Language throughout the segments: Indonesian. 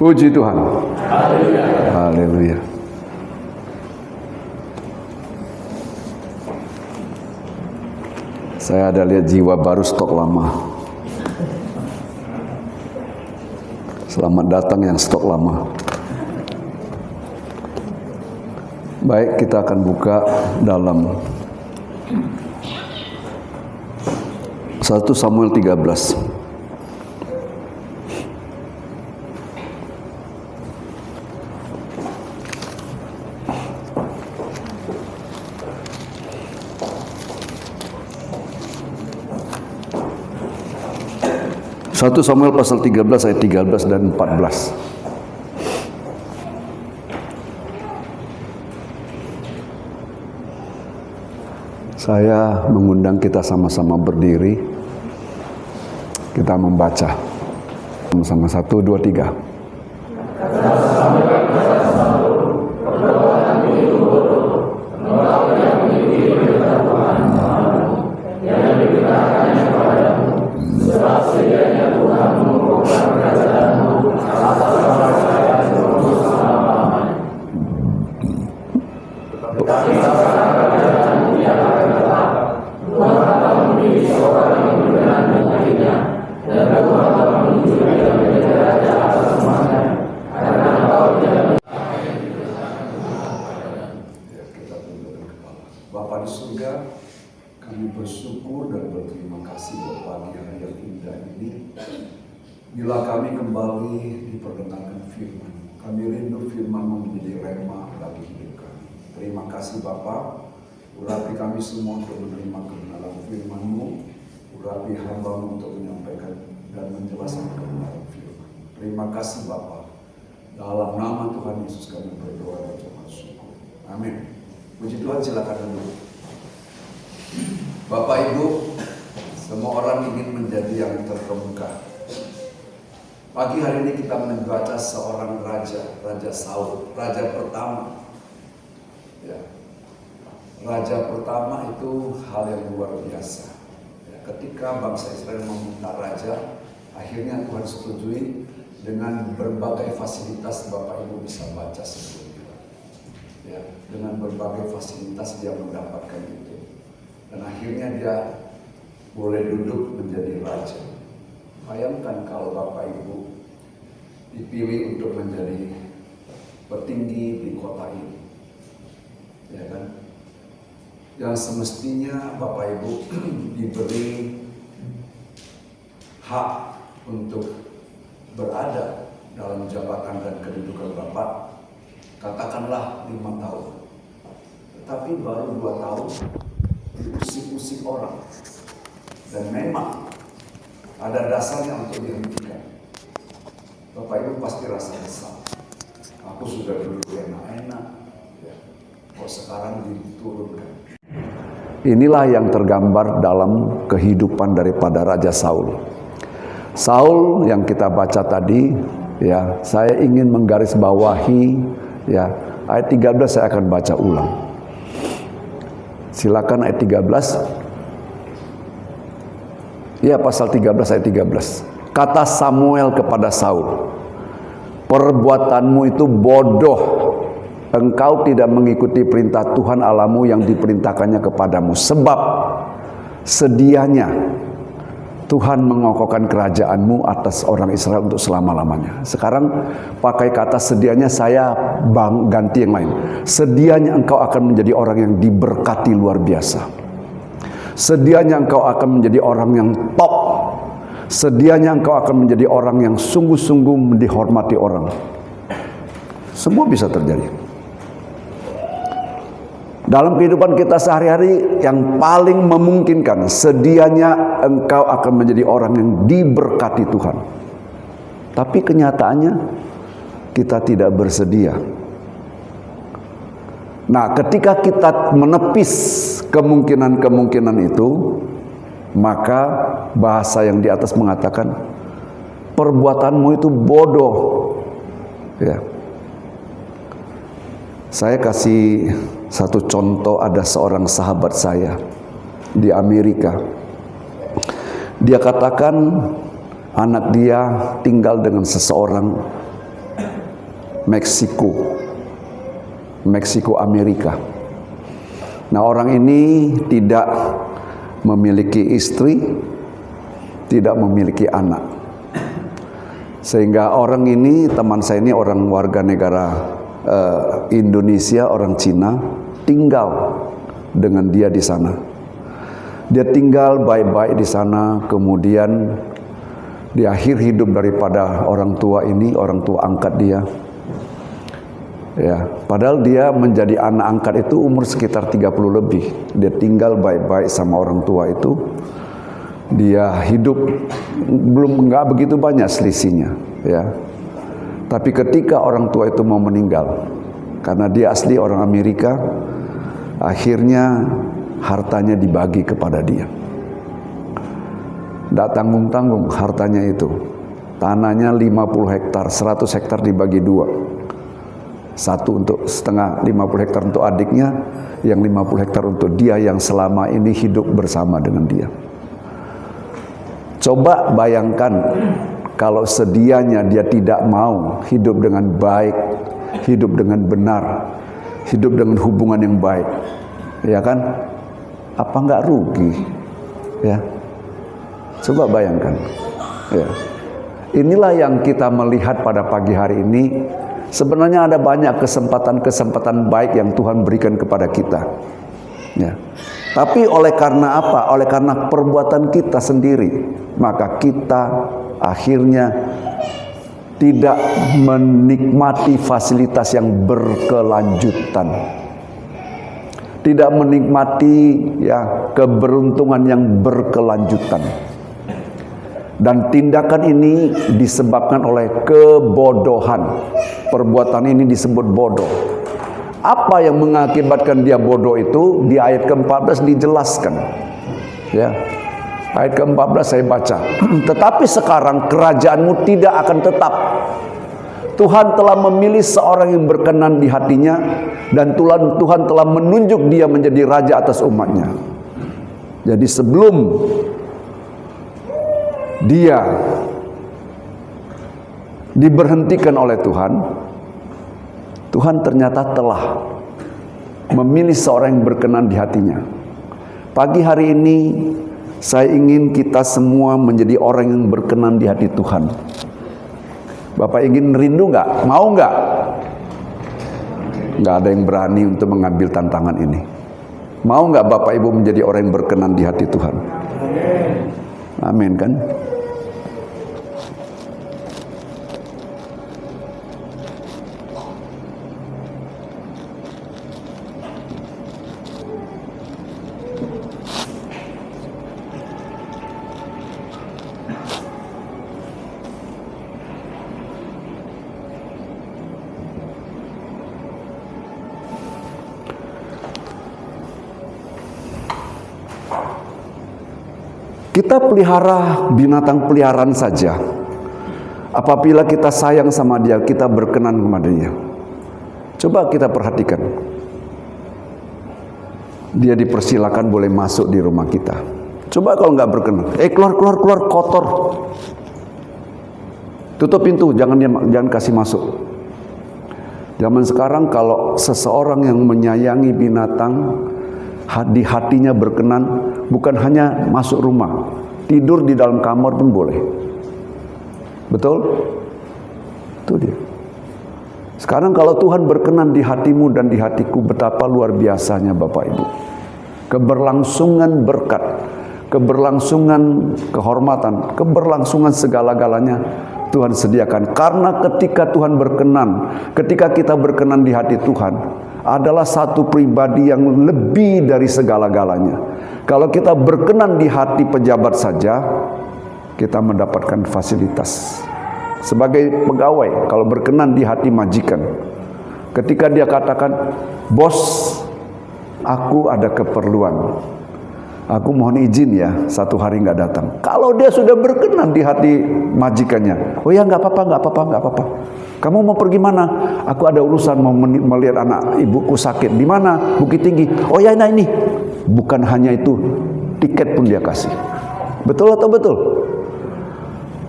Puji Tuhan. Haleluya. Saya ada lihat jiwa baru stok lama. Selamat datang yang stok lama. Baik, kita akan buka dalam 1 Samuel 13. Satu Samuel pasal 13 ayat 13 dan 14. Saya mengundang kita sama-sama berdiri. Kita membaca. Sama-sama 1, 2, 3. Bapa di surga, kami bersyukur dan berterima kasih buat pagi hari yang indah ini. Bila kami kembali diperdengarkan firman, kami rindu firman menjadi rema bagi hidup kami. Terima kasih Bapa, urapi kami semua untuk menerima kebenaran firman-Mu, urapi hamba-Mu untuk menyampaikan dan menjelaskan kebenaran firman. Terima kasih Bapa, dalam nama Tuhan Yesus kami berdoa dan bersyukur. Amin. Puji Tuhan, silakan duduk. Bapak Ibu, semua orang ingin menjadi yang terkemuka. Pagi hari ini kita membaca seorang raja, Raja Saul, raja pertama. Ya. Raja pertama itu hal yang luar biasa. Ya, ketika bangsa Israel meminta raja, akhirnya Tuhan setujui dengan berbagai fasilitas. Bapak Ibu bisa baca sebelumnya. Ya, dengan berbagai fasilitas dia mendapatkan itu, dan akhirnya dia boleh duduk menjadi raja. Bayangkan kalau Bapak Ibu dipilih untuk menjadi petinggi di kota ini, ya kan? Yang semestinya Bapak Ibu diberi hak untuk berada dalam jabatan dan kedudukan Bapak, katakanlah 5 tahun, tetapi baru 2 tahun diusik-usik orang, dan memang ada dasarnya untuk dihentikan. Bapak Ibu pasti rasa kesal. Aku sudah dulu enak-enak, ya, kok sekarang diturunkan. Inilah yang tergambar dalam kehidupan daripada Raja Saul. Saul yang kita baca tadi, ya, saya ingin menggarisbawahi, ya, ayat 13 saya akan baca ulang. Silakan ayat 13. Ya, pasal 13 ayat 13. Kata Samuel kepada Saul, perbuatanmu itu bodoh. Engkau tidak mengikuti perintah Tuhan Allahmu yang diperintahkannya kepadamu. Sebab sedianya Tuhan mengokohkan kerajaanmu atas orang Israel untuk selama-lamanya. Sekarang pakai kata sedianya, saya ganti yang lain. Sedianya engkau akan menjadi orang yang diberkati luar biasa. Sedianya engkau akan menjadi orang yang top. Sedianya engkau akan menjadi orang yang sungguh-sungguh dihormati orang. Semua bisa terjadi. Dalam kehidupan kita sehari-hari yang paling memungkinkan, sedianya engkau akan menjadi orang yang diberkati Tuhan. Tapi kenyataannya kita tidak bersedia. Nah, ketika kita menepis kemungkinan-kemungkinan itu, maka bahasa yang di atas mengatakan perbuatanmu itu bodoh. Ya. Saya kasih satu contoh, ada seorang sahabat saya di Amerika. Dia katakan anak dia tinggal dengan seseorang Meksiko Amerika. Nah, orang ini tidak memiliki istri, tidak memiliki anak. Sehingga orang ini, teman saya ini orang warga negara Indonesia, orang Cina, tinggal dengan dia di sana. Dia tinggal baik-baik di sana, kemudian di akhir hidup daripada orang tua ini, orang tua angkat dia. Ya, padahal dia menjadi anak angkat itu umur sekitar 30 lebih. Dia tinggal baik-baik sama orang tua itu. Dia hidup nggak begitu banyak selisihnya, ya. Tapi ketika orang tua itu mau meninggal, karena dia asli orang Amerika, akhirnya hartanya dibagi kepada dia. Nggak tanggung-tanggung hartanya itu. Tanahnya 50 hektar, 100 hektar dibagi dua. Satu untuk setengah, 50 hektar untuk adiknya, yang 50 hektar untuk dia yang selama ini hidup bersama dengan dia. Coba bayangkan kalau sedianya dia tidak mau hidup dengan baik, hidup dengan benar, hidup dengan hubungan yang baik, ya kan? Apa nggak rugi? Ya, coba bayangkan. Ya, inilah yang kita melihat pada pagi hari ini. Sebenarnya ada banyak kesempatan-kesempatan baik yang Tuhan berikan kepada kita. Ya. Tapi oleh karena apa? Oleh karena perbuatan kita sendiri, maka kita akhirnya tidak menikmati fasilitas yang berkelanjutan. Tidak menikmati ya keberuntungan yang berkelanjutan. Dan tindakan ini disebabkan oleh kebodohan. Perbuatan ini disebut bodoh. Apa yang mengakibatkan dia bodoh itu di ayat ke-14 dijelaskan. Ya. Ayat ke-14 saya baca. Tetapi sekarang kerajaanmu tidak akan tetap. Tuhan telah memilih seorang yang berkenan di hatinya, dan Tuhan telah menunjuk dia menjadi raja atas umatnya. Jadi sebelum dia diberhentikan oleh Tuhan, Tuhan ternyata telah memilih seorang yang berkenan di hatinya. Pagi hari ini saya ingin kita semua menjadi orang yang berkenan di hati Tuhan. Bapak ingin rindu nggak? Mau nggak? Nggak ada yang berani untuk mengambil tantangan ini. Mau nggak Bapak Ibu menjadi orang yang berkenan di hati Tuhan? Amin kan? Kita pelihara binatang peliharaan saja. Apabila kita sayang sama dia, kita berkenan kepadanya. Coba kita perhatikan. Dia dipersilakan boleh masuk di rumah kita. Coba kalau nggak berkenan, keluar kotor. Tutup pintu, jangan kasih masuk. Zaman sekarang kalau seseorang yang menyayangi binatang, di hatinya berkenan, bukan hanya masuk rumah, tidur di dalam kamar pun boleh. Betul? Itu dia. Sekarang kalau Tuhan berkenan di hatimu dan di hatiku, betapa luar biasanya Bapak Ibu. Keberlangsungan berkat, keberlangsungan kehormatan, keberlangsungan segala-galanya Tuhan sediakan. Karena ketika Tuhan berkenan, ketika kita berkenan di hati Tuhan, adalah satu pribadi yang lebih dari segala-galanya. Kalau kita berkenan di hati pejabat saja, kita mendapatkan fasilitas. Sebagai pegawai, kalau berkenan di hati majikan, ketika dia katakan, bos, aku ada keperluan, aku mohon izin ya, 1 hari nggak datang. Kalau dia sudah berkenan di hati majikannya, oh ya nggak apa-apa. Kamu mau pergi mana? Aku ada urusan mau melihat anak ibuku sakit. Di mana? Bukit Tinggi. Oh ya, nah ini. Bukan hanya itu, tiket pun dia kasih. Betul atau betul?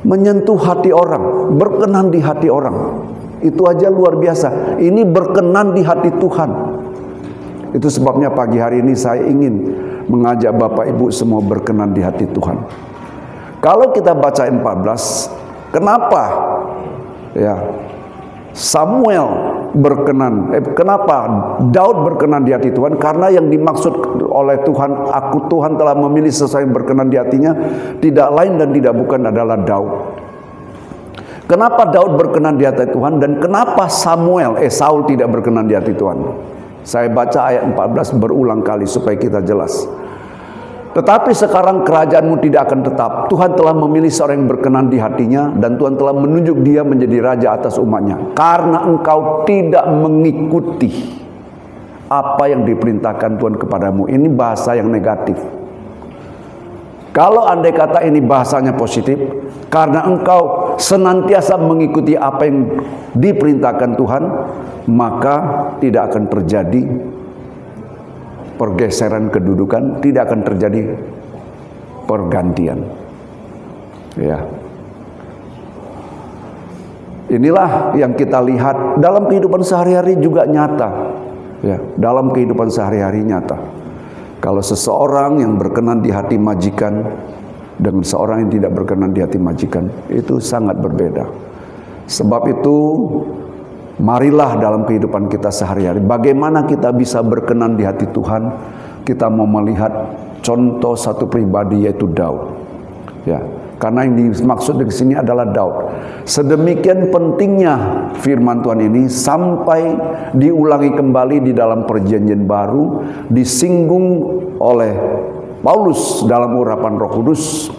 Menyentuh hati orang, berkenan di hati orang. Itu aja luar biasa. Ini berkenan di hati Tuhan. Itu sebabnya pagi hari ini saya ingin mengajak Bapak Ibu semua berkenan di hati Tuhan. Kalau kita baca 14, kenapa ya Samuel berkenan, kenapa Daud berkenan di hati Tuhan? Karena yang dimaksud oleh Tuhan, Tuhan telah memilih sesuatu yang berkenan di hatinya, tidak lain dan tidak bukan adalah Daud. Kenapa Daud berkenan di hati Tuhan dan kenapa Saul tidak berkenan di hati Tuhan? Saya baca ayat 14 berulang kali supaya kita jelas. Tetapi sekarang kerajaanmu tidak akan tetap. Tuhan telah memilih seorang yang berkenan di hatinya dan Tuhan telah menunjuk dia menjadi raja atas umatnya. Karena engkau tidak mengikuti apa yang diperintahkan Tuhan kepadamu. Ini bahasa yang negatif. Kalau andai kata ini bahasanya positif, karena engkau senantiasa mengikuti apa yang diperintahkan Tuhan, maka tidak akan terjadi pergeseran kedudukan, tidak akan terjadi pergantian. Ya. Inilah yang kita lihat dalam kehidupan sehari-hari juga nyata. Ya, dalam kehidupan sehari-hari nyata. Kalau seseorang yang berkenan di hati majikan dengan seorang yang tidak berkenan di hati majikan, itu sangat berbeda. Sebab itu marilah dalam kehidupan kita sehari-hari, bagaimana kita bisa berkenan di hati Tuhan. Kita mau melihat contoh satu pribadi, yaitu Daud. Ya, karena yang dimaksud di sini adalah Daud. Sedemikian pentingnya firman Tuhan ini sampai diulangi kembali di dalam perjanjian baru, disinggung oleh Paulus dalam urapan Roh Kudus.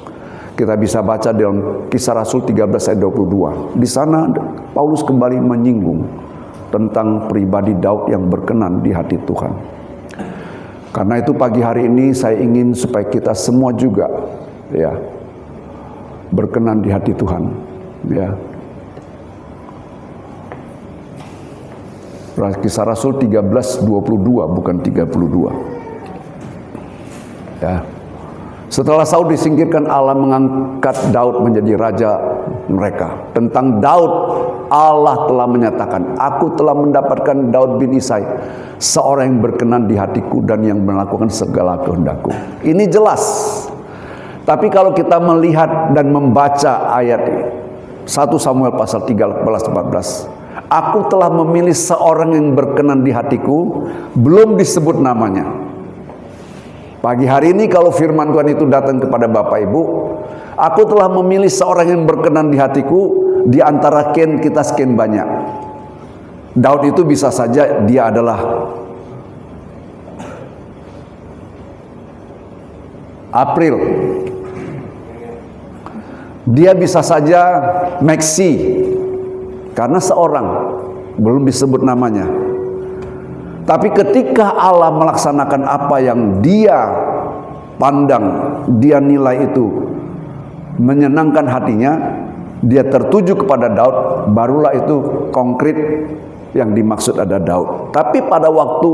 Kita bisa baca dalam Kisah Rasul 13 ayat 22. Di sana Paulus kembali menyinggung tentang pribadi Daud yang berkenan di hati Tuhan. Karena itu pagi hari ini saya ingin supaya kita semua juga ya berkenan di hati Tuhan. Ya. Kisah Rasul 13:22 bukan 32. Ya. Setelah Saul disingkirkan, Allah mengangkat Daud menjadi raja mereka. Tentang Daud, Allah telah menyatakan, aku telah mendapatkan Daud bin Isai, seorang yang berkenan di hatiku dan yang melakukan segala kehendakku. Ini jelas. Tapi kalau kita melihat dan membaca ayat 1 Samuel pasal 13-14, aku telah memilih seorang yang berkenan di hatiku, belum disebut namanya. Pagi hari ini kalau firman Tuhan itu datang kepada Bapak Ibu, aku telah memilih seorang yang berkenan di hatiku, di antara kita sekian banyak. Daud itu bisa saja dia adalah April. Dia bisa saja Maxi, karena seorang, belum disebut namanya. Tapi ketika Allah melaksanakan apa yang dia pandang, dia nilai itu menyenangkan hatinya, dia tertuju kepada Daud, barulah itu konkret yang dimaksud ada Daud. Tapi pada waktu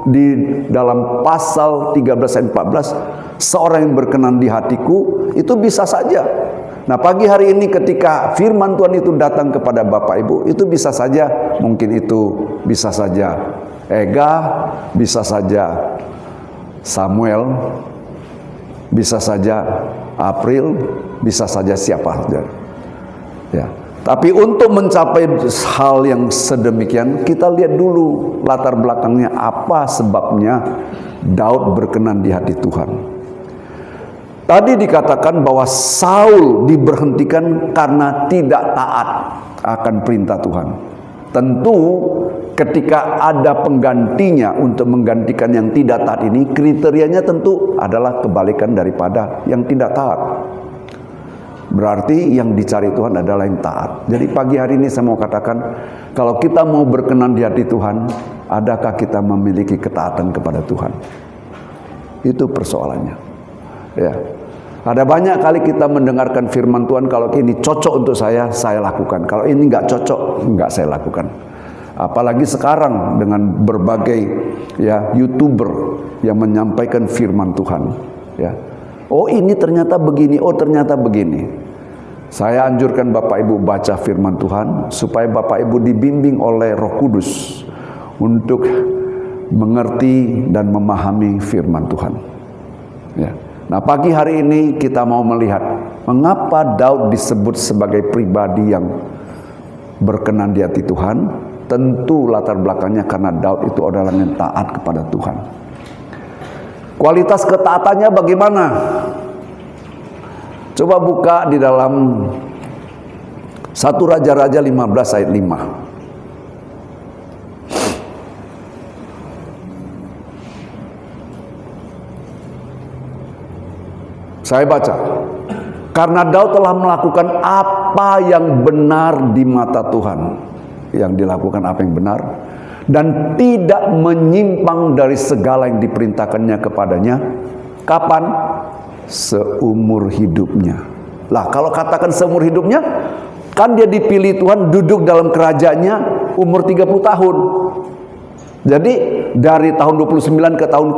di dalam pasal 13 ayat 14, seorang yang berkenan di hatiku, itu bisa saja. Nah pagi hari ini ketika firman Tuhan itu datang kepada Bapak Ibu, itu bisa saja, mungkin itu bisa saja Ega, bisa saja Samuel, bisa saja April, bisa saja siapa saja. Ya. Tapi untuk mencapai hal yang sedemikian, kita lihat dulu latar belakangnya, apa sebabnya Daud berkenan di hati Tuhan. Tadi dikatakan bahwa Saul diberhentikan karena tidak taat akan perintah Tuhan. Tentu ketika ada penggantinya untuk menggantikan yang tidak taat ini, kriterianya tentu adalah kebalikan daripada yang tidak taat. Berarti yang dicari Tuhan adalah yang taat. Jadi pagi hari ini saya mau katakan, kalau kita mau berkenan di hati Tuhan, adakah kita memiliki ketaatan kepada Tuhan? Itu persoalannya. Ya. Ada banyak kali kita mendengarkan firman Tuhan, kalau ini cocok untuk saya lakukan. Kalau ini nggak cocok, nggak saya lakukan. Apalagi sekarang dengan berbagai ya YouTuber yang menyampaikan firman Tuhan. Ya. Oh ini ternyata begini, oh ternyata begini. Saya anjurkan Bapak Ibu baca firman Tuhan supaya Bapak Ibu dibimbing oleh Roh Kudus untuk mengerti dan memahami firman Tuhan. Ya. Nah, pagi hari ini kita mau melihat mengapa Daud disebut sebagai pribadi yang berkenan di hati Tuhan. Tentu latar belakangnya karena Daud itu adalah yang taat kepada Tuhan. Kualitas ketaatannya bagaimana? Coba buka di dalam 1 Raja-Raja 15 ayat 5. Saya baca. Karena Daud telah melakukan apa yang benar di mata Tuhan. Yang dilakukan apa yang benar. Dan tidak menyimpang dari segala yang diperintahkannya kepadanya. Kapan? Seumur hidupnya. Lah, kalau katakan seumur hidupnya, kan dia dipilih Tuhan duduk dalam kerajaannya umur 30 tahun. Jadi dari tahun 29 ke tahun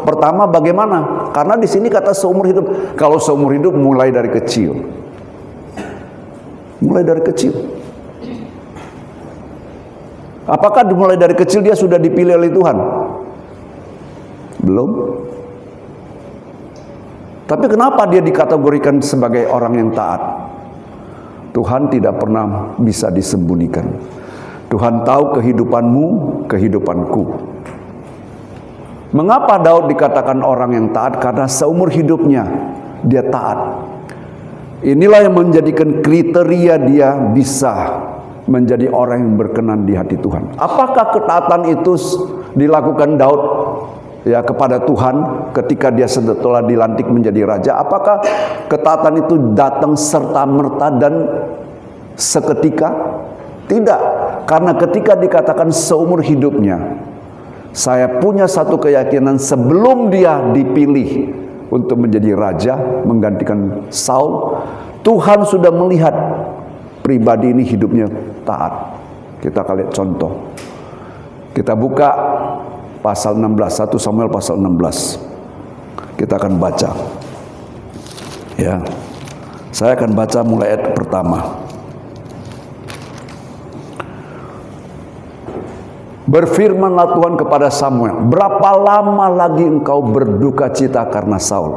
pertama bagaimana? Karena di sini kata seumur hidup. Kalau seumur hidup mulai dari kecil. Mulai dari kecil. Apakah mulai dari kecil dia sudah dipilih oleh Tuhan? Belum. Tapi kenapa dia dikategorikan sebagai orang yang taat? Tuhan tidak pernah bisa disembunyikan. Tuhan tahu kehidupanmu, kehidupanku. Mengapa Daud dikatakan orang yang taat? Karena seumur hidupnya dia taat. Inilah yang menjadikan kriteria dia bisa menjadi orang yang berkenan di hati Tuhan. Apakah ketaatan itu dilakukan Daud ya kepada Tuhan ketika dia setelah dilantik menjadi raja? Apakah ketaatan itu datang serta-merta dan seketika? Tidak. Karena ketika dikatakan seumur hidupnya, saya punya satu keyakinan sebelum dia dipilih untuk menjadi raja menggantikan Saul, Tuhan sudah melihat pribadi ini hidupnya taat. Kita akan lihat contoh. Kita buka pasal 16, 1 Samuel pasal 16. Kita akan baca. Ya. Saya akan baca mulai ayat pertama. Berfirmanlah Tuhan kepada Samuel, berapa lama lagi engkau berduka cita karena Saul?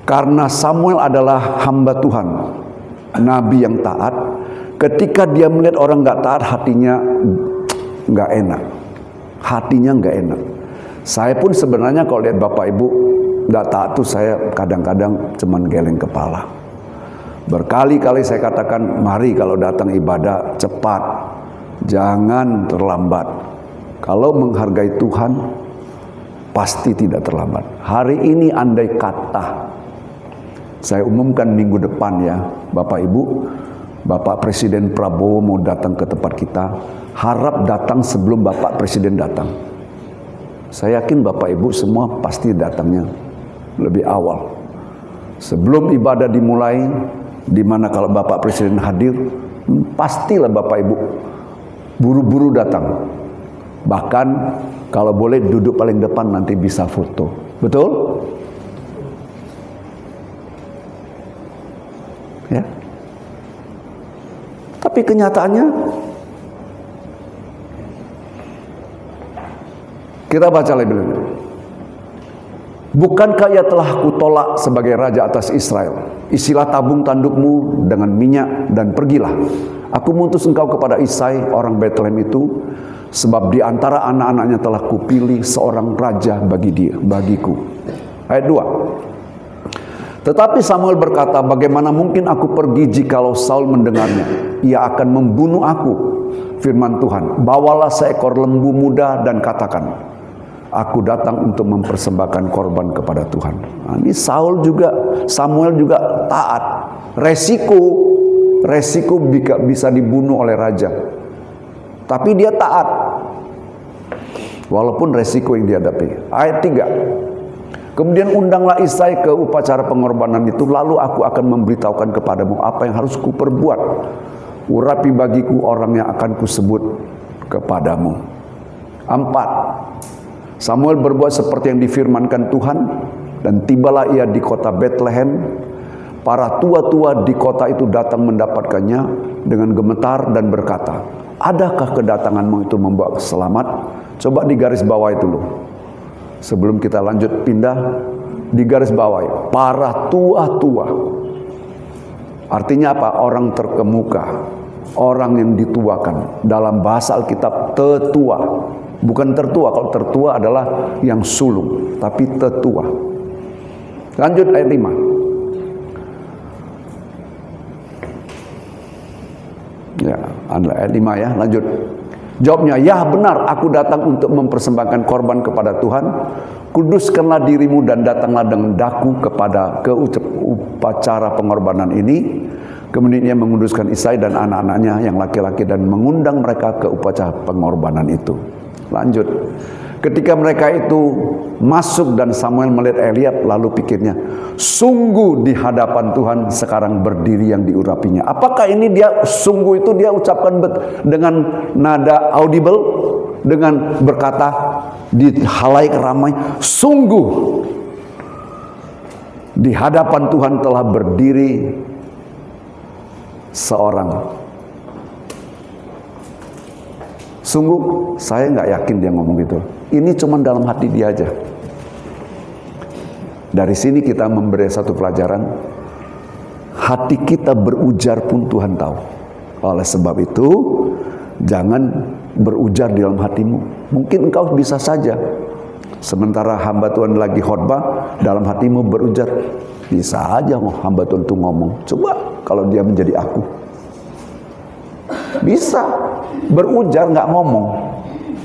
Karena Samuel adalah hamba Tuhan, nabi yang taat. Ketika dia melihat orang gak taat, hatinya gak enak. Hatinya gak enak. Saya pun sebenarnya kalau lihat Bapak Ibu gak taat tuh saya kadang-kadang cuman geleng kepala. Berkali-kali saya katakan, mari kalau datang ibadah cepat, jangan terlambat. Kalau menghargai Tuhan, pasti tidak terlambat. Hari ini andai kata saya umumkan minggu depan ya, Bapak Ibu, Bapak Presiden Prabowo mau datang ke tempat kita, harap datang sebelum Bapak Presiden datang. Saya yakin Bapak Ibu semua pasti datangnya lebih awal. Sebelum ibadah dimulai, di mana kalau Bapak Presiden hadir, pastilah Bapak Ibu buru-buru datang. Bahkan kalau boleh duduk paling depan, nanti bisa foto. Betul? Ya. Tapi kenyataannya kita baca lebih lanjut. Bukankah ia telah kutolak sebagai raja atas Israel? Isilah tabung tandukmu dengan minyak dan pergilah. Aku mengutus engkau kepada Isai orang Betlehem itu, sebab di antara anak-anaknya telah kupilih seorang raja bagiku. Ayat 2. Tetapi Samuel berkata, bagaimana mungkin aku pergi jikalau Saul mendengarnya? Ia akan membunuh aku. Firman Tuhan, bawalah seekor lembu muda dan katakan, aku datang untuk mempersembahkan korban kepada Tuhan. Nah, ini Samuel juga taat. Resiko bisa dibunuh oleh raja. Tapi dia taat. Walaupun resiko yang dihadapi. Ayat 3. Kemudian undanglah Isai ke upacara pengorbanan itu, lalu aku akan memberitahukan kepadamu apa yang harus kuperbuat. Urapi bagiku orang yang akan kusebut kepadamu. 4. Samuel berbuat seperti yang difirmankan Tuhan, dan tibalah ia di kota Betlehem Para tua-tua di kota itu datang mendapatkannya dengan gemetar dan berkata, adakah kedatanganmu itu membawa selamat? Coba di garis bawah itu loh. Sebelum kita lanjut pindah, di garis bawah, para tua-tua. Artinya apa? Orang terkemuka, orang yang dituakan. Dalam bahasa Alkitab, tetua. Bukan tertua, kalau tertua adalah yang sulung, tapi tetua. Lanjut ayat 5. Ya, ayat 5 ya, lanjut. Jawabnya, ya benar, aku datang untuk mempersembahkan korban kepada Tuhan. Kuduskanlah dirimu dan datanglah dengan daku kepada upacara pengorbanan ini. Kemudian ia menguduskan Isai dan anak-anaknya yang laki-laki dan mengundang mereka ke upacara pengorbanan itu. Lanjut. Ketika mereka itu masuk dan Samuel melihat Eliab, lalu pikirnya, sungguh di hadapan Tuhan sekarang berdiri yang diurapinya. Apakah ini dia sungguh itu dia ucapkan dengan nada audible, dengan berkata di halayak ramai, sungguh di hadapan Tuhan telah berdiri seorang. Sungguh saya nggak yakin dia ngomong gitu. Ini cuma dalam hati dia aja. Dari sini kita memberi satu pelajaran. Hati kita berujar pun Tuhan tahu. Oleh sebab itu, jangan berujar di dalam hatimu. Mungkin engkau bisa saja. Sementara hamba Tuhan lagi khotbah, dalam hatimu berujar. Bisa aja hamba Tuhan itu ngomong. Coba kalau dia menjadi aku. Bisa berujar nggak ngomong.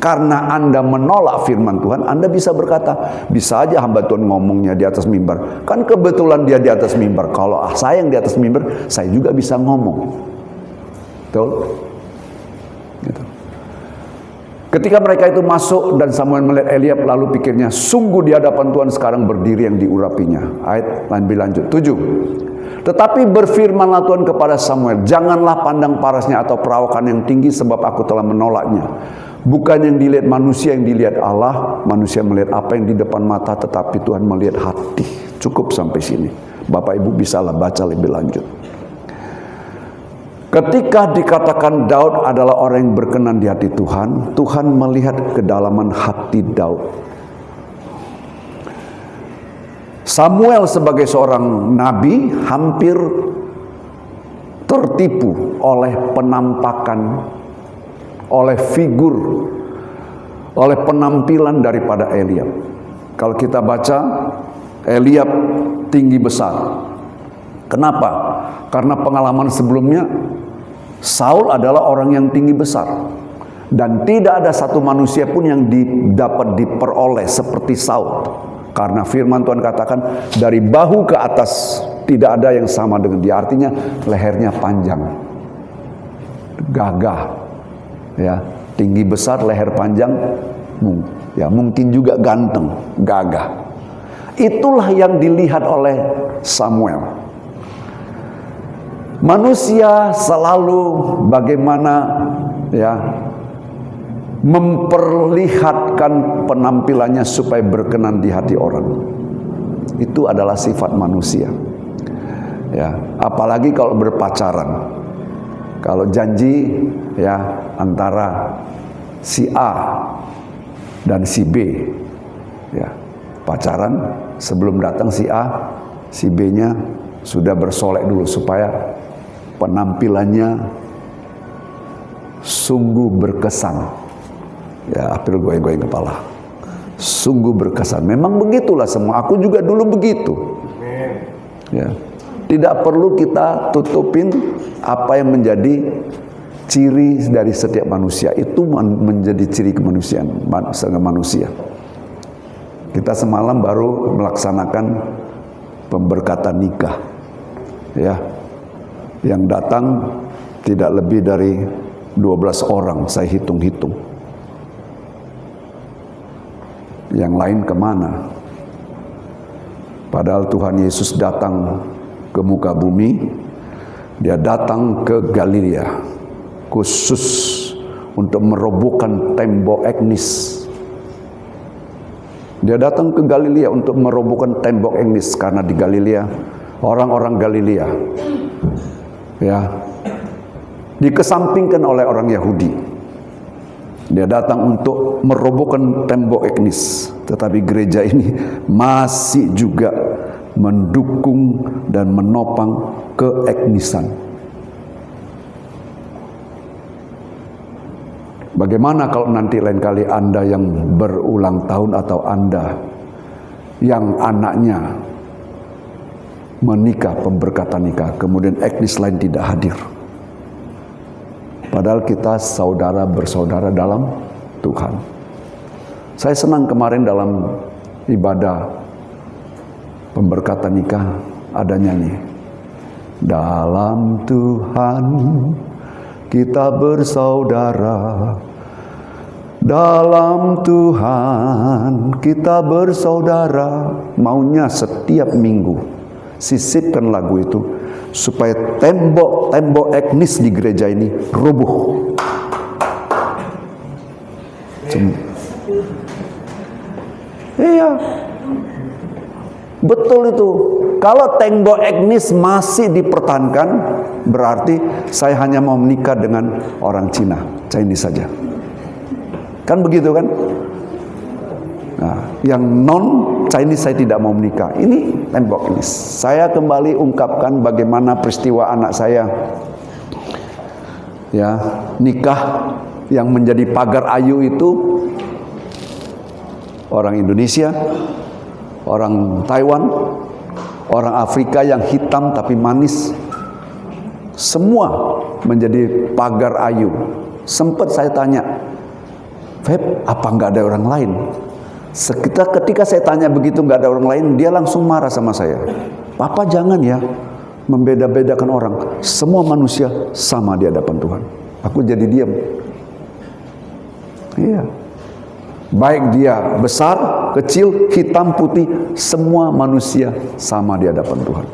Karena Anda menolak firman Tuhan, Anda bisa berkata, bisa aja hamba Tuhan ngomongnya di atas mimbar. Kan kebetulan dia di atas mimbar. Kalau saya yang di atas mimbar, saya juga bisa ngomong. Betul? Gitu. Ketika mereka itu masuk dan Samuel melihat Eliab, lalu pikirnya, sungguh di hadapan Tuhan sekarang berdiri yang diurapinya. Ayat lebih lanjut. 7. Tetapi berfirmanlah Tuhan kepada Samuel, janganlah pandang parasnya atau perawakan yang tinggi, sebab aku telah menolaknya. Bukan yang dilihat manusia yang dilihat Allah. Manusia melihat apa yang di depan mata, tetapi Tuhan melihat hati. Cukup sampai sini. Bapak Ibu bisalah baca lebih lanjut. Ketika dikatakan Daud adalah orang yang berkenan di hati Tuhan, Tuhan melihat kedalaman hati Daud. Samuel sebagai seorang nabi hampir tertipu oleh penampakan, oleh figur, oleh penampilan daripada Eliab. Kalau kita baca, Eliab tinggi besar. Kenapa? Karena pengalaman sebelumnya, Saul adalah orang yang tinggi besar. Dan tidak ada satu manusia pun yang dapat diperoleh seperti Saul. Karena firman Tuhan katakan, dari bahu ke atas tidak ada yang sama dengan dia. Artinya lehernya panjang, gagah. Ya, tinggi besar, leher panjang, ya mungkin juga ganteng, gagah. Itulah yang dilihat oleh Samuel. Manusia selalu bagaimana ya memperlihatkan penampilannya supaya berkenan di hati orang. Itu adalah sifat manusia. Ya, apalagi kalau berpacaran. Kalau janji ya antara si A dan si B, ya pacaran, sebelum datang si A, si B-nya sudah bersolek dulu supaya penampilannya sungguh berkesan. Ya, April goyang-goyang kepala. Sungguh berkesan. Memang begitulah semua. Aku juga dulu begitu. Ya. Tidak perlu kita tutupin apa yang menjadi ciri dari setiap manusia. Itu menjadi ciri kemanusiaan manusia. Kita semalam baru melaksanakan pemberkatan nikah. Ya. Yang datang tidak lebih dari 12 orang, saya hitung-hitung. Yang lain kemana? Padahal Tuhan Yesus datang ke muka bumi, dia datang ke Galilea khusus untuk merobohkan tembok etnis. Dia datang ke Galilea untuk merobohkan tembok etnis karena di Galilea orang-orang Galilea, ya, dikesampingkan oleh orang Yahudi. Dia datang untuk merobohkan tembok etnis, tetapi gereja ini masih juga mendukung dan menopang keetnisan. Bagaimana kalau nanti lain kali Anda yang berulang tahun atau Anda yang anaknya menikah, pemberkatan nikah, kemudian etnis lain tidak hadir? Padahal kita saudara bersaudara dalam Tuhan. Saya senang kemarin dalam ibadah pemberkatan nikah ada nyanyi, dalam Tuhan kita bersaudara, dalam Tuhan kita bersaudara. Maunya setiap minggu sisipkan lagu itu supaya tembok etnis di gereja ini roboh. Iya, betul itu. Kalau tembok etnis masih dipertahankan, berarti saya hanya mau menikah dengan orang Chinese saja. Kan begitu kan? Nah, yang non Chinese saya tidak mau menikah. Ini tembok etnis. Saya kembali ungkapkan bagaimana peristiwa anak saya, ya, nikah yang menjadi pagar ayu itu orang Indonesia, orang Taiwan, orang Afrika yang hitam tapi manis, semua menjadi pagar ayu. Sempat saya tanya, Feb, apa nggak ada orang lain? Ketika saya tanya begitu nggak ada orang lain, dia langsung marah sama saya. Papa jangan ya membeda-bedakan orang. Semua manusia sama di hadapan Tuhan. Aku jadi diam. Iya. Baik dia besar, kecil, hitam, putih, semua manusia sama di hadapan Tuhan.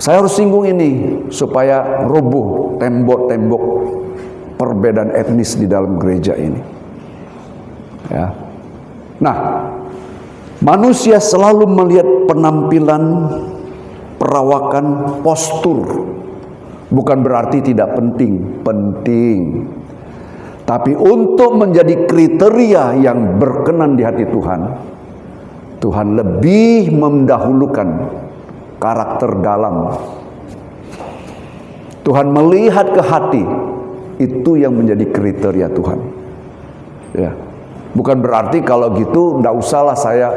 Saya harus singgung ini supaya roboh tembok-tembok perbedaan etnis di dalam gereja ini. Ya. Nah, manusia selalu melihat penampilan, perawakan, postur. Bukan berarti tidak penting, penting. Tapi untuk menjadi kriteria yang berkenan di hati Tuhan, Tuhan lebih mendahulukan karakter dalam. Tuhan melihat ke hati, itu yang menjadi kriteria Tuhan. Ya. Bukan berarti kalau gitu tidak usahlah saya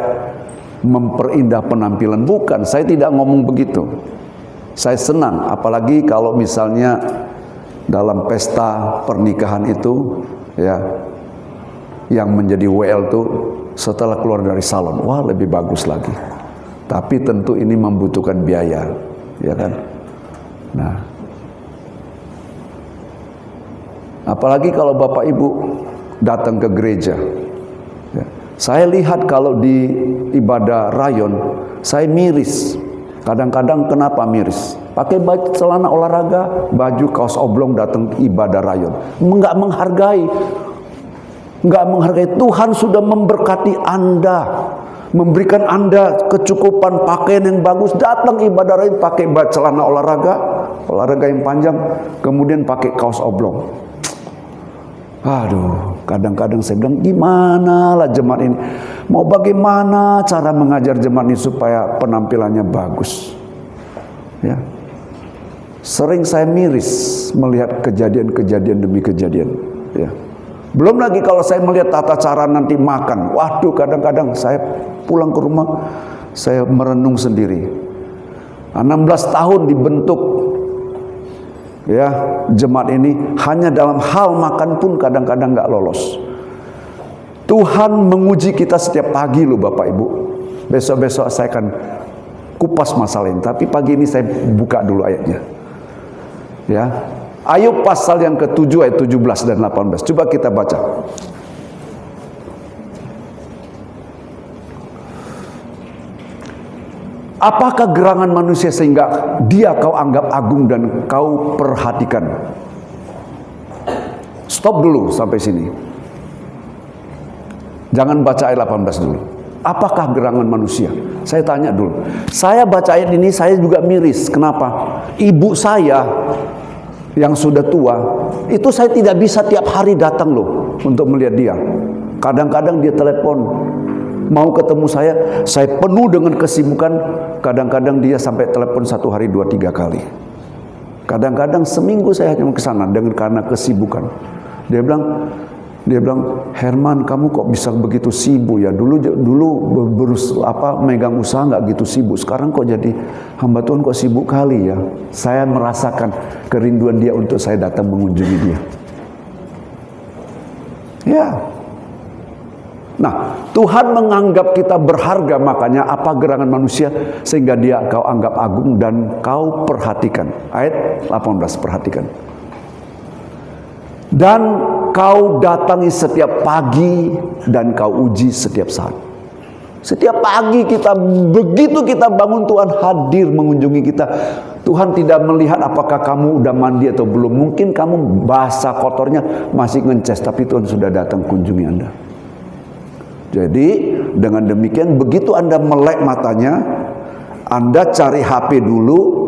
memperindah penampilan. Bukan, saya tidak ngomong begitu. Saya senang, apalagi kalau misalnya dalam pesta pernikahan itu, ya, yang menjadi WL itu setelah keluar dari salon, wah lebih bagus lagi. Tapi tentu ini membutuhkan biaya, ya kan? Nah, apalagi kalau Bapak Ibu datang ke gereja, ya. Saya lihat kalau di ibadah rayon, saya miris. Kadang-kadang kenapa miris? Pakai baju celana olahraga, baju kaos oblong datang ibadah rayon. Enggak menghargai. Tuhan sudah memberkati Anda, memberikan Anda kecukupan pakaian yang bagus. Datang ibadah rayon pakai baju celana olahraga yang panjang, kemudian pakai kaos oblong. Aduh, kadang-kadang saya bilang, gimana lah jemaat ini? Mau bagaimana cara mengajar jemaat ini supaya penampilannya bagus? Ya. Sering saya miris melihat kejadian-kejadian demi kejadian. Ya. Belum lagi kalau saya melihat tata cara nanti makan. Waduh, kadang-kadang saya pulang ke rumah, saya merenung sendiri. 16 tahun dibentuk, ya, jemaat ini hanya dalam hal makan pun kadang-kadang nggak lolos. Tuhan menguji kita setiap pagi loh Bapak Ibu. Besok-besok saya akan kupas masalah ini, tapi pagi ini saya buka dulu ayatnya. Ya, Ayub pasal yang ke-7 ayat 17 dan 18. Coba kita baca. Apakah gerangan manusia sehingga dia kau anggap agung dan kau perhatikan? Stop dulu sampai sini. Jangan baca ayat 18 dulu. Apakah gerangan manusia? Saya tanya dulu. Saya baca ayat ini, saya juga miris. Kenapa? Ibu saya yang sudah tua, itu saya tidak bisa tiap hari datang loh untuk melihat dia. Kadang-kadang dia telepon, mau ketemu saya penuh dengan kesibukan. Kadang-kadang dia sampai telepon 1 hari 2-3 kali. Kadang-kadang seminggu saya hanya ke sana karena kesibukan. Dia bilang, Herman, kamu kok bisa begitu sibuk ya? Dulu megang usaha nggak gitu sibuk. Sekarang kok jadi hamba Tuhan kok sibuk kali ya? Saya merasakan kerinduan dia untuk saya datang mengunjungi dia. Ya. Nah, Tuhan menganggap kita berharga, makanya apa gerangan manusia sehingga dia kau anggap agung dan kau perhatikan. Ayat 18, perhatikan. Dan kau datangi setiap pagi dan kau uji setiap saat. Setiap pagi begitu kita bangun, Tuhan hadir mengunjungi kita. Tuhan tidak melihat apakah kamu udah mandi atau belum. Mungkin kamu basah kotornya masih ngeces, tapi Tuhan sudah datang kunjungi Anda. Jadi dengan demikian begitu Anda melek matanya, Anda cari HP dulu,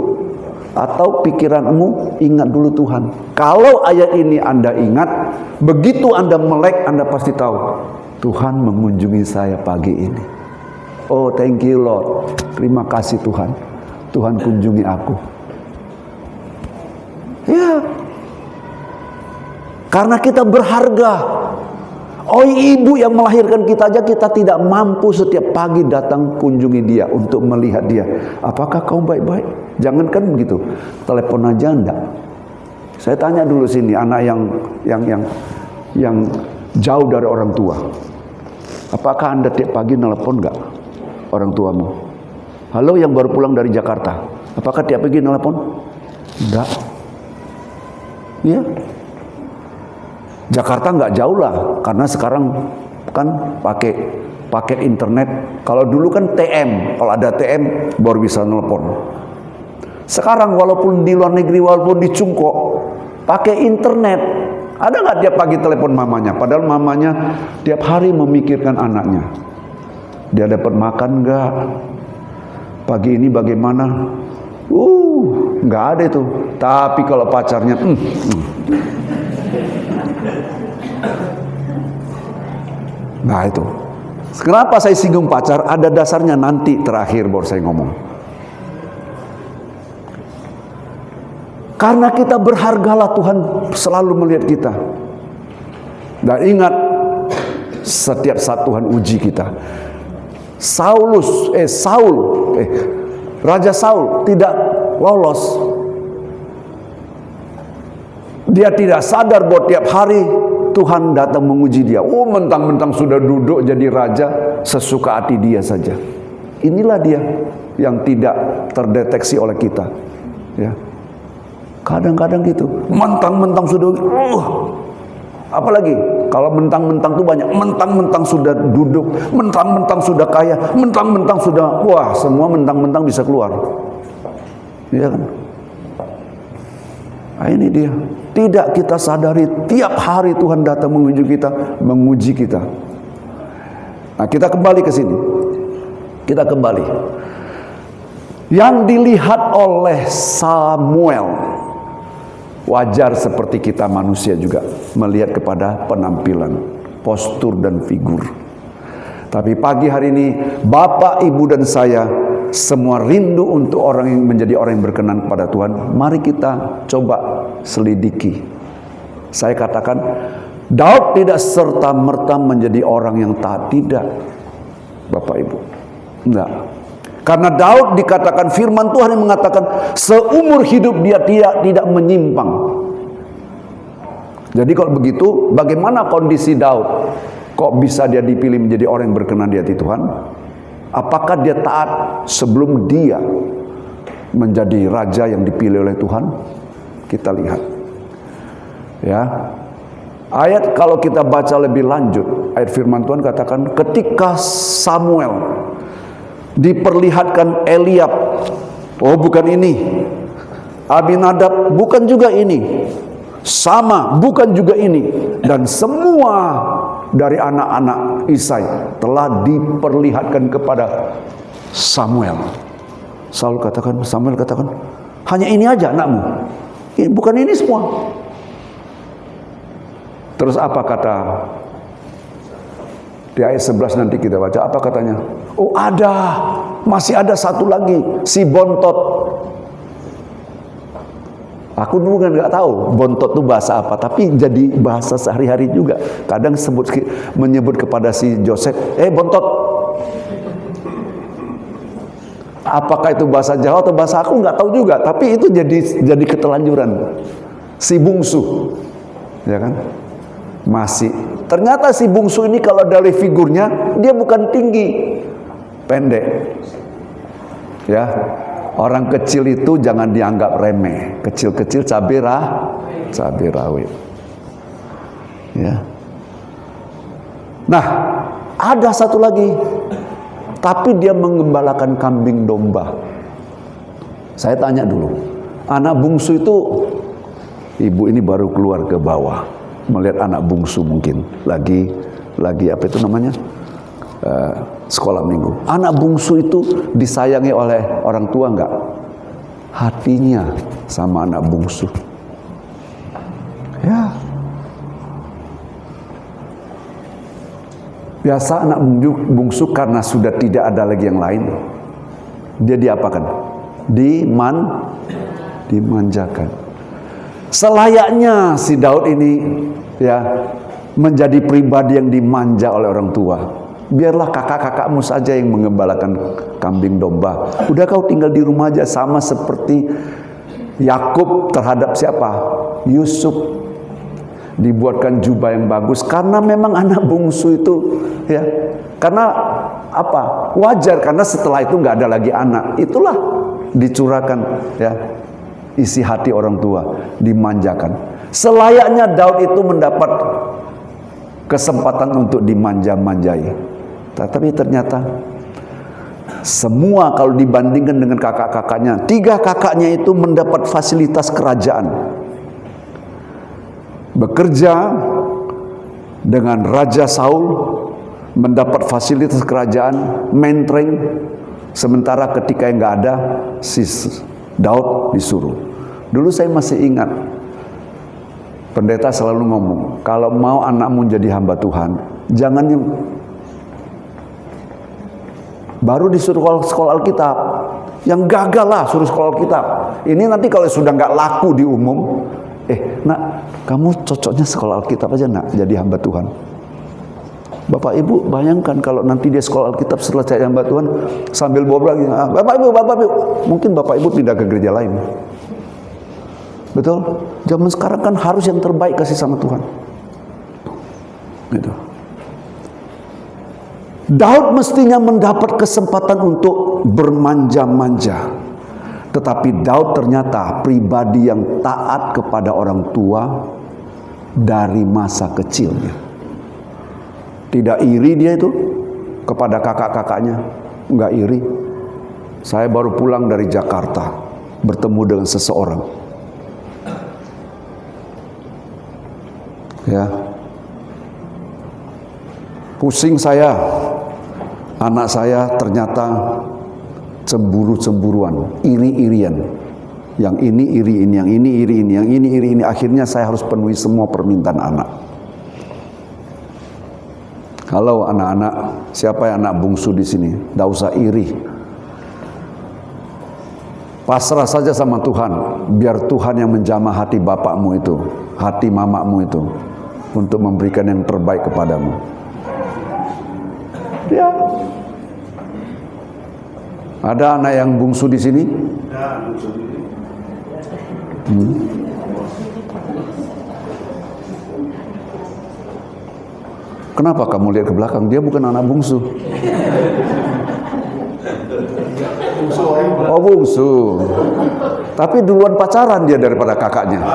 atau pikiranmu ingat dulu Tuhan. Kalau ayat ini Anda ingat, begitu Anda melek, Anda pasti tahu Tuhan mengunjungi saya pagi ini. Oh, thank you Lord. Terima kasih Tuhan. Tuhan kunjungi aku. Ya. Karena kita berharga. Oh, ibu yang melahirkan kita aja kita tidak mampu setiap pagi datang kunjungi dia untuk melihat dia. Apakah kau baik-baik? Jangankan begitu, telepon aja enggak. Saya tanya dulu sini anak yang jauh dari orang tua. Apakah Anda tiap pagi telepon enggak orang tuamu? Halo, yang baru pulang dari Jakarta. Apakah tiap pagi telepon? Enggak. Iya. Jakarta nggak jauh lah, karena sekarang kan pakai paket internet. Kalau dulu kan TM, kalau ada TM baru bisa nelpon. Sekarang walaupun di luar negeri, walaupun di Cungkok, pakai internet. Ada nggak tiap pagi telepon mamanya? Padahal mamanya tiap hari memikirkan anaknya. Dia dapat makan nggak? Pagi ini bagaimana? Nggak ada itu. Tapi kalau pacarnya, Nah itu. Kenapa saya singgung pacar? Ada dasarnya, nanti terakhir baru saya ngomong. Karena kita berhargalah, Tuhan selalu melihat kita. Dan ingat, setiap saat Tuhan uji kita. Raja Saul tidak lolos. Dia tidak sadar bahwa tiap hari Tuhan datang menguji dia. Oh, mentang-mentang sudah duduk jadi raja, sesuka hati dia saja. Inilah dia yang tidak terdeteksi oleh kita. Ya, kadang-kadang gitu. Mentang-mentang sudah, apalagi kalau mentang-mentang tuh banyak. Mentang-mentang sudah duduk, mentang-mentang sudah kaya, mentang-mentang sudah, wah, semua mentang-mentang bisa keluar. Iya kan? Nah, ini dia. Tidak kita sadari, tiap hari Tuhan datang menguji kita. Nah, kita kembali ke sini. Kita kembali. Yang dilihat oleh Samuel, wajar seperti kita manusia juga melihat kepada penampilan, postur dan figur. Tapi pagi hari ini Bapak, Ibu dan saya semua rindu untuk orang yang menjadi orang yang berkenan kepada Tuhan. Mari kita coba selidiki. Saya katakan, Daud tidak serta-merta menjadi orang yang taat. Tidak, Bapak Ibu. Enggak. Karena Daud dikatakan, firman Tuhan yang mengatakan, seumur hidup dia tidak menyimpang. Jadi kalau begitu, bagaimana kondisi Daud? Kok bisa dia dipilih menjadi orang yang berkenan di hati Tuhan? Apakah dia taat sebelum dia menjadi raja yang dipilih oleh Tuhan? Kita lihat. Ya. Ayat kalau kita baca lebih lanjut, ayat firman Tuhan katakan, ketika Samuel diperlihatkan Eliab, oh bukan ini. Abinadab, bukan juga ini. Sama, bukan juga ini. Dan semua dari anak-anak Isai telah diperlihatkan kepada Samuel. Samuel katakan, hanya ini aja anakmu, bukan ini semua. Terus apa kata di ayat 11 nanti kita baca, apa katanya? Oh masih ada satu lagi, si bontot. Aku dulu kan nggak tahu bontot itu bahasa apa, tapi jadi bahasa sehari-hari juga. Kadang menyebut kepada si Joseph, bontot. Apakah itu bahasa Jawa atau bahasa aku nggak tahu juga, tapi itu jadi ketelanjuran. Si bungsu, ya kan? Masih. Ternyata si bungsu ini kalau dari figurnya dia bukan tinggi, pendek. Ya. Orang kecil itu jangan dianggap remeh. Kecil-kecil cabai rawit. Ya. Nah, ada satu lagi. Tapi dia mengembalakan kambing domba. Saya tanya dulu. Anak bungsu itu, ibu ini baru keluar ke bawah. Melihat anak bungsu mungkin. Lagi apa itu namanya? Sekolah minggu. Anak bungsu itu disayangi oleh orang tua enggak? Hatinya sama anak bungsu. Ya. Biasa anak bungsu karena sudah tidak ada lagi yang lain, dia diapakan? Dimanjakan. Selayaknya si Daud ini ya menjadi pribadi yang dimanja oleh orang tua. Biarlah kakak-kakakmu saja yang mengembalakan kambing domba. Udah kau tinggal di rumah aja, sama seperti Yakub terhadap siapa? Yusuf. Dibuatkan jubah yang bagus karena memang anak bungsu itu, ya. Karena apa? Wajar, karena setelah itu nggak ada lagi anak. Itulah dicurahkan, ya, isi hati orang tua, dimanjakan. Selayaknya Daud itu mendapat kesempatan untuk dimanja-manjai. Tapi ternyata semua kalau dibandingkan dengan kakak-kakaknya, 3 kakaknya itu mendapat fasilitas kerajaan. Bekerja dengan Raja Saul, mendapat fasilitas kerajaan, mentoring. Sementara ketika yang nggak ada, si Daud disuruh. Dulu saya masih ingat, pendeta selalu ngomong, kalau mau anakmu jadi hamba Tuhan, jangan baru disuruh sekolah Alkitab. Yang gagal lah suruh sekolah Alkitab. Ini nanti kalau sudah nggak laku di umum, nak, kamu cocoknya sekolah Alkitab aja nak, jadi hamba Tuhan. Bapak Ibu bayangkan kalau nanti dia sekolah Alkitab setelah jadi hamba Tuhan, sambil bawa lagi, Bapak Ibu, mungkin Bapak Ibu pindah ke gereja lain. Betul? Zaman sekarang kan harus yang terbaik kasih sama Tuhan. Gitu. Daud mestinya mendapat kesempatan untuk bermanja-manja. Tetapi Daud ternyata pribadi yang taat kepada orang tua dari masa kecilnya. Tidak iri dia itu kepada kakak-kakaknya. Enggak iri. Saya baru pulang dari Jakarta, bertemu dengan seseorang. Ya. Pusing saya. Anak saya ternyata cemburu-cemburuan, iri-irian. Yang ini iri ini, yang ini iri ini, yang ini iri ini. Akhirnya saya harus penuhi semua permintaan anak. Halo anak-anak, siapa yang anak bungsu di sini? Tidak usah iri. Pasrah saja sama Tuhan. Biar Tuhan yang menjamah hati bapakmu itu, hati mamamu itu, untuk memberikan yang terbaik kepadamu. Ya. Ada anak yang bungsu di sini? Kenapa kamu lihat ke belakang? Dia bukan anak bungsu. Oh bungsu. Tapi duluan pacaran dia daripada kakaknya.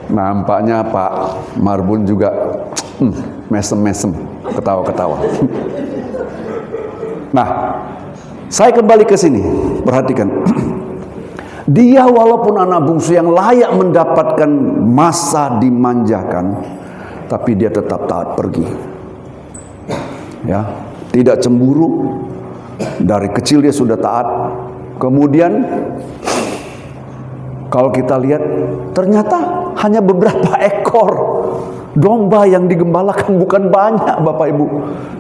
Nampaknya Pak Marbun juga mesem-mesem, ketawa-ketawa. Nah, saya kembali ke sini. Perhatikan. Dia walaupun anak bungsu yang layak mendapatkan masa dimanjakan, tapi dia tetap taat pergi. Ya, tidak cemburu. Dari kecil dia sudah taat. Kemudian kalau kita lihat, ternyata hanya beberapa ekor domba yang digembalakan, bukan banyak Bapak Ibu.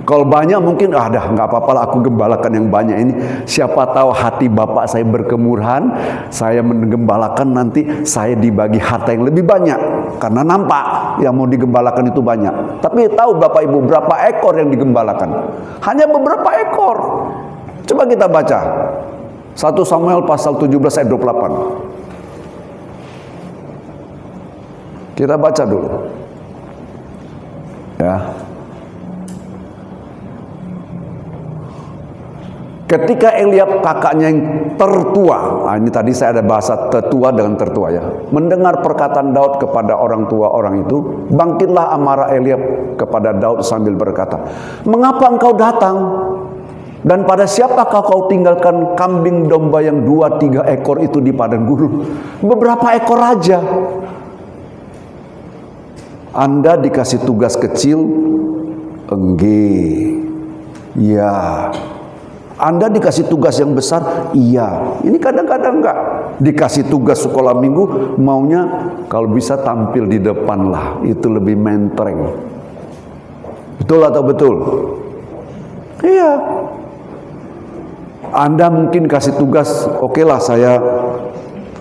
Kalau banyak mungkin nggak apa-apa lah, aku gembalakan yang banyak ini. Siapa tahu hati Bapak saya berkemurahan, saya menggembalakan, nanti saya dibagi harta yang lebih banyak. Karena nampak yang mau digembalakan itu banyak. Tapi tahu Bapak Ibu berapa ekor yang digembalakan? Hanya beberapa ekor. Coba kita baca 1 Samuel pasal 17 ayat 28. Kita baca dulu. Ya. Ketika Eliab kakaknya yang tertua, ini tadi saya ada bahasa tetua dengan tertua ya, mendengar perkataan Daud kepada orang tua orang itu, bangkitlah amarah Eliab kepada Daud sambil berkata, "Mengapa engkau datang? Dan pada siapakah kau tinggalkan kambing domba yang 2-3 ekor itu di padang gurun? Beberapa ekor aja. Anda dikasih tugas kecil, enggak. Ya. Anda dikasih tugas yang besar, iya. Ini kadang-kadang enggak. Dikasih tugas sekolah minggu, maunya kalau bisa tampil di depan lah. Itu lebih mentereng. Betul atau betul? Iya. Anda mungkin kasih tugas, oke lah saya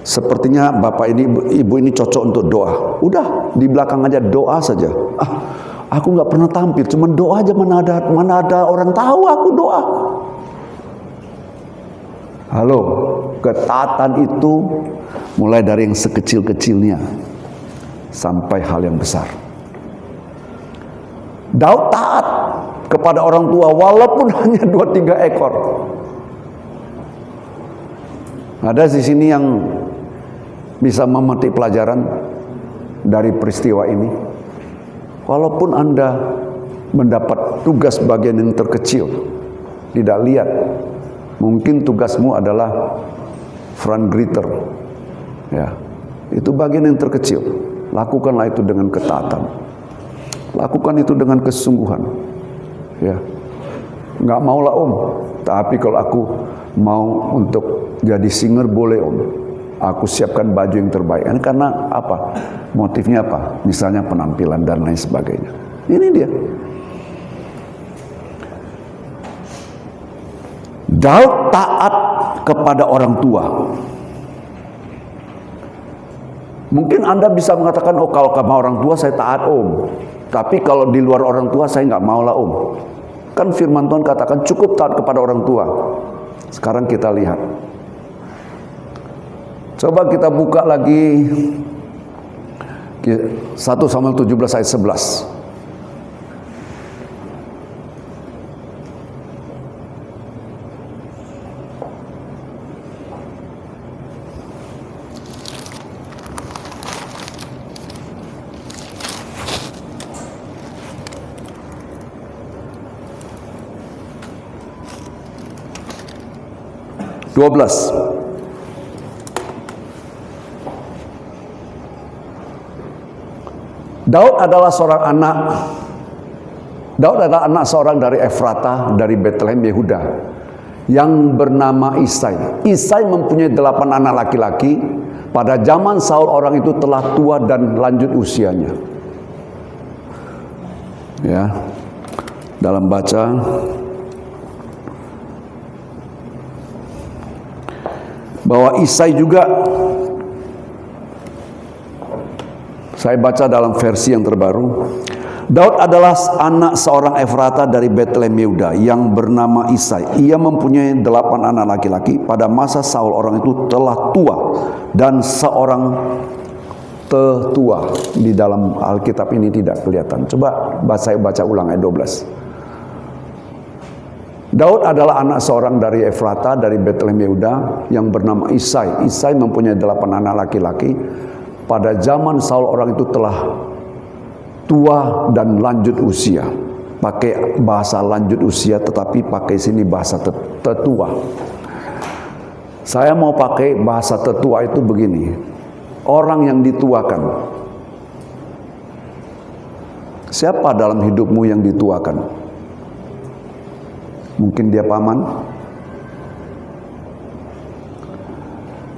sepertinya Bapak ini, Ibu ini cocok untuk doa. Udah, di belakang aja doa saja. Aku nggak pernah tampil, cuman doa aja, mana ada orang tahu aku doa. Halo, ketaatan itu mulai dari yang sekecil-kecilnya sampai hal yang besar. Daud taat kepada orang tua walaupun hanya 2-3 ekor. Ada di sini yang bisa memetik pelajaran dari peristiwa ini. Walaupun Anda mendapat tugas bagian yang terkecil, tidak lihat, mungkin tugasmu adalah front greeter, ya, itu bagian yang terkecil. Lakukanlah itu dengan ketaatan, lakukan itu dengan kesungguhan, ya. Nggak maulah Om, tapi kalau aku mau untuk jadi singer boleh Om. Aku siapkan baju yang terbaik. Karena apa? Motifnya apa? Misalnya penampilan dan lain sebagainya. Ini dia. Daud taat kepada orang tua. Mungkin Anda bisa mengatakan, oh kalau sama orang tua saya taat Om. Tapi kalau di luar orang tua saya nggak mau lah Om. Kan firman Tuhan katakan cukup taat kepada orang tua. Sekarang kita lihat. Coba kita buka lagi 1 Samuel 17 ayat 11. Daud adalah anak seorang dari Efrata, dari Bethlehem Yehuda, yang bernama Isai. Isai mempunyai 8 anak laki-laki. Pada zaman Saul orang itu telah tua dan lanjut usianya. Ya, dalam baca bahwa Isai juga, saya baca dalam versi yang terbaru. Daud adalah anak seorang Efrata dari Bethlehem Yehuda yang bernama Isai. Ia mempunyai 8 anak laki-laki. Pada masa Saul orang itu telah tua dan seorang tetua. Di dalam Alkitab ini tidak kelihatan. Coba saya baca ulang ayat 12. Daud adalah anak seorang dari Efrata dari Bethlehem Yehuda yang bernama Isai. Isai mempunyai 8 anak laki-laki. Pada zaman Saul orang itu telah tua dan lanjut usia. Pakai bahasa lanjut usia, tetapi pakai sini bahasa tetua. Saya mau pakai bahasa tetua itu begini. Orang yang dituakan. Siapa dalam hidupmu yang dituakan? Mungkin dia paman,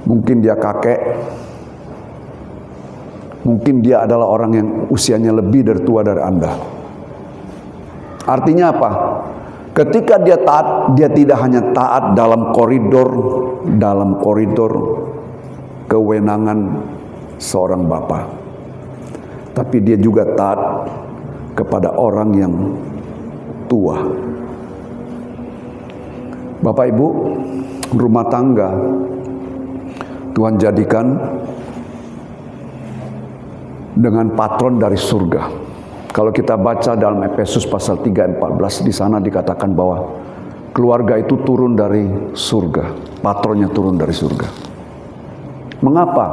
mungkin dia kakek, mungkin dia adalah orang yang usianya lebih dari tua dari Anda. Artinya apa? Ketika dia taat, dia tidak hanya taat dalam koridor kewenangan seorang bapa, tapi dia juga taat kepada orang yang tua. Bapak Ibu, rumah tangga Tuhan jadikan dengan patron dari surga. Kalau kita baca dalam Efesus pasal 3 ayat 14, di sana dikatakan bahwa keluarga itu turun dari surga, patronnya turun dari surga. Mengapa